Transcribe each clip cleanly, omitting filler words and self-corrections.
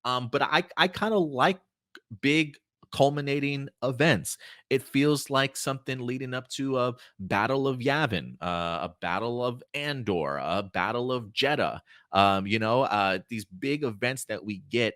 But I kind of like big culminating events. It feels like something leading up to a Battle of Yavin, a Battle of Andor, a Battle of Jeddah. These big events that we get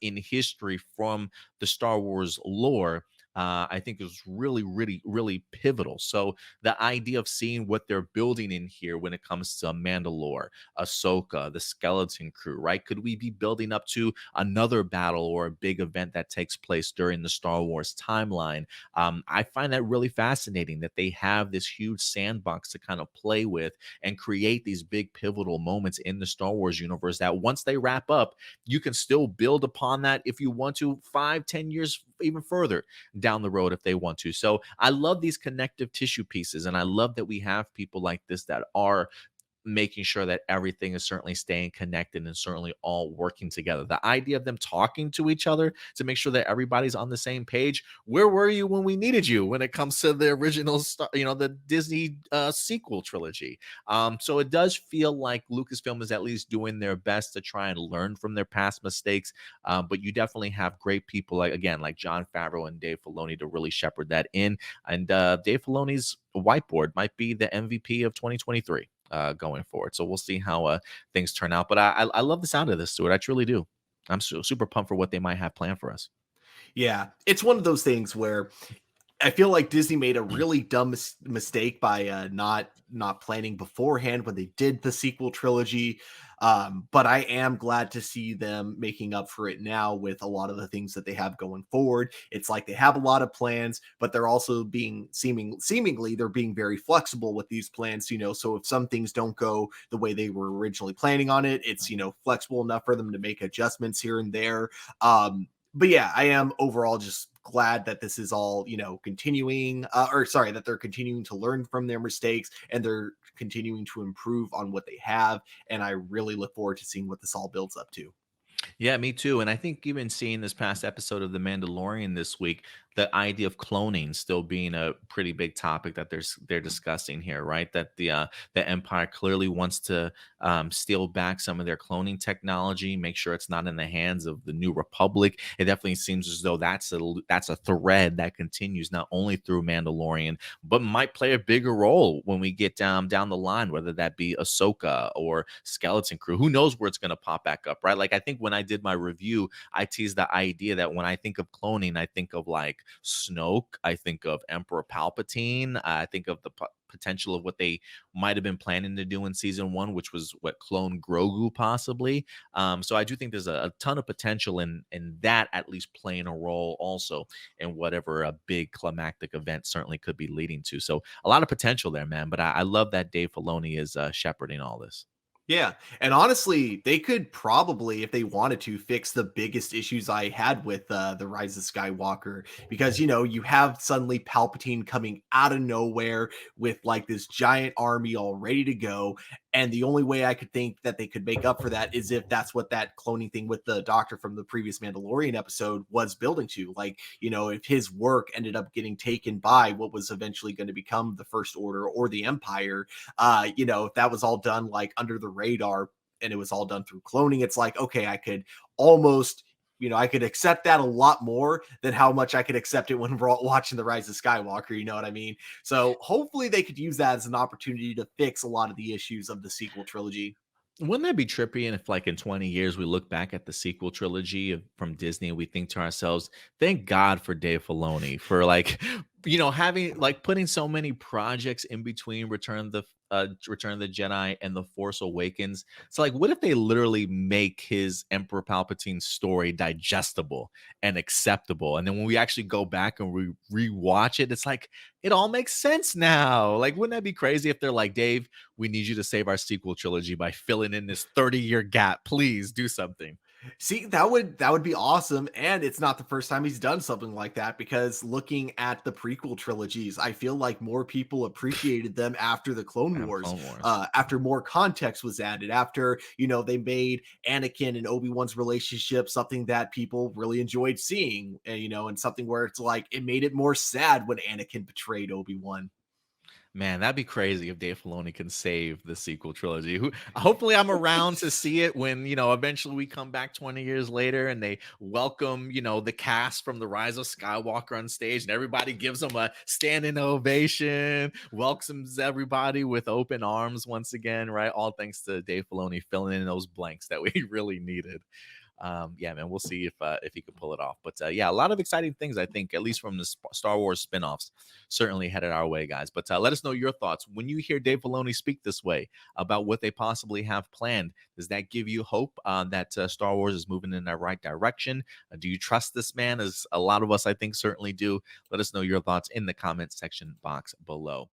in history from the Star Wars lore. I think is really, really, really pivotal. So the idea of seeing what they're building in here when it comes to Mandalore, Ahsoka, the Skeleton Crew, right? Could we be building up to another battle or a big event that takes place during the Star Wars timeline? I find that really fascinating that they have this huge sandbox to kind of play with and create these big pivotal moments in the Star Wars universe that once they wrap up, you can still build upon that if you want to 5, 10 years even further down the road if they want to. So I love these connective tissue pieces, and I love that we have people like this that are making sure that everything is certainly staying connected and certainly all working together. The idea of them talking to each other to make sure that everybody's on the same page. Where were you when we needed you when it comes to the original, the Disney sequel trilogy? So it does feel like Lucasfilm is at least doing their best to try and learn from their past mistakes. But you definitely have great people like John Favreau and Dave Filoni to really shepherd that in. And Dave Filoni's whiteboard might be the MVP of 2023 going forward. So we'll see how things turn out. But I love the sound of this, Stuart. I truly do. I'm super pumped for what they might have planned for us. Yeah, it's one of those things where I feel like Disney made a really dumb mistake by not planning beforehand when they did the sequel trilogy. But I am glad to see them making up for it now with a lot of the things that they have going forward. It's like they have a lot of plans, but they're also being seemingly they're being very flexible with these plans. So if some things don't go the way they were originally planning on it, it's flexible enough for them to make adjustments here and there. But yeah, I am overall just glad that this is all, continuing, that they're continuing to learn from their mistakes and they're continuing to improve on what they have. And I really look forward to seeing what this all builds up to. Yeah, me too. And I think even seeing this past episode of The Mandalorian this week, the idea of cloning still being a pretty big topic that they're discussing here, right? That the Empire clearly wants to steal back some of their cloning technology, make sure it's not in the hands of the New Republic. It definitely seems as though that's a thread that continues not only through Mandalorian, but might play a bigger role when we get down the line, whether that be Ahsoka or Skeleton Crew. Who knows where it's going to pop back up, right? Like I think when I did my review, I teased the idea that when I think of cloning, I think of like Snoke, I think of Emperor Palpatine, I think of the potential of what they might have been planning to do in season one, which was what clone Grogu possibly. So I do think there's a ton of potential in that at least playing a role also in whatever a big climactic event certainly could be leading to. So a lot of potential there, man. But I love that Dave Filoni is shepherding all this. Yeah, and honestly, they could probably, if they wanted to, fix the biggest issues I had with the Rise of Skywalker, because you have suddenly Palpatine coming out of nowhere with like this giant army all ready to go, and the only way I could think that they could make up for that is if that's what that cloning thing with the Doctor from the previous Mandalorian episode was building to, like if his work ended up getting taken by what was eventually going to become the First Order or the Empire. If that was all done like under the radar and it was all done through cloning, it's like, okay, I could almost, I could accept that a lot more than how much I could accept it when we're all watching The Rise of Skywalker. You know what I mean? So hopefully they could use that as an opportunity to fix a lot of the issues of the sequel trilogy. Wouldn't that be trippy? And if, like, in 20 years, we look back at the sequel trilogy from Disney and we think to ourselves, thank God for Dave Filoni for, like, having, like, putting so many projects in between Return of the Jedi and The Force Awakens. So, like, what if they literally make his Emperor Palpatine story digestible and acceptable? And then when we actually go back and we rewatch it, it's like, it all makes sense now. Like, wouldn't that be crazy if they're like, Dave, we need you to save our sequel trilogy by filling in this 30-year gap. Please do something. See, that would be awesome, and it's not the first time he's done something like that, because looking at the prequel trilogies, I feel like more people appreciated them after the Clone Damn Wars, Clone Wars. after more context was added, after they made Anakin and Obi-Wan's relationship something that people really enjoyed seeing, and and something where it's like it made it more sad when Anakin betrayed Obi-Wan. Man, that'd be crazy if Dave Filoni can save the sequel trilogy. Hopefully, I'm around to see it when eventually we come back 20 years later and they welcome the cast from the Rise of Skywalker on stage, and everybody gives them a standing ovation, welcomes everybody with open arms once again, right? All thanks to Dave Filoni filling in those blanks that we really needed. Yeah, man, we'll see if he can pull it off. But yeah, a lot of exciting things, I think, at least from the Star Wars spin-offs, certainly headed our way, guys. But let us know your thoughts when you hear Dave Filoni speak this way about what they possibly have planned. Does that give you hope that Star Wars is moving in the right direction? Do you trust this man? As a lot of us, I think, certainly do. Let us know your thoughts in the comment section box below.